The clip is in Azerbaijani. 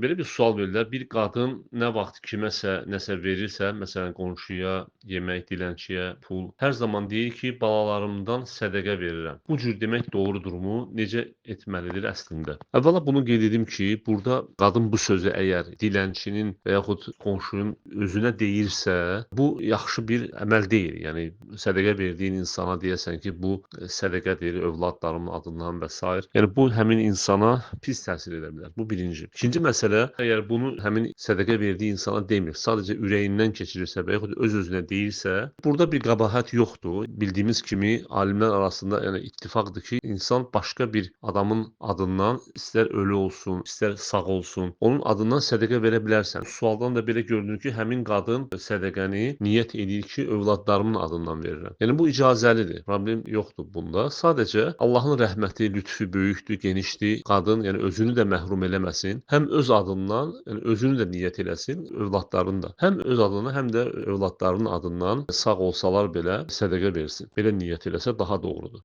Belə bir sual verirlər. Bir qadın nə vaxt kiməsə nəsə verirsə, məsələn, qonşuya, yemək, dilənçiyə, pul, hər zaman deyir ki, balalarımdan sədəqə verirəm. Bu cür demək doğrudurmu? Necə etməlidir əslində? Əvvəla bunu qeyd edim ki, burada qadın bu sözü əgər dilənçinin və yaxud qonşunun özünə deyirsə, bu yaxşı bir əməl deyil. Yəni sədəqə verdiyin insana deyəsən ki, bu sədəqədir, övladlarımın adından və s. Yəni bu həmin insana pis təsir edə bilər. Bu birinci. İkinci məsələ, əgər bunu həmin sədəqə verdiyi insana demir, sadəcə ürəyindən keçirirsə və yaxud öz-özünə deyirsə, burada bir qəbahət yoxdur. Bildiyimiz kimi alimlər arasında yəni ittifaqdır ki, insan başqa bir adamın adından, istər ölü olsun, istər sağ olsun, onun adından sədəqə verə bilərsən. Sualdan da belə görünür ki, həmin qadın sədəqəni niyyət edir ki, övladlarımın adından verirəm. Yəni bu icazəlidir. Problem yoxdur bunda. Sadəcə Allahın rəhməti, lütfü böyükdür, genişdir. Qadın yəni özünü də məhrum eləməsin. Həm öz adından, yəni özünü də niyyət eləsin, övladlarını da. Həm öz adından, həm də övladlarının adından sağ olsalar belə sədəqə versin. Belə niyyət eləsə daha doğrudur.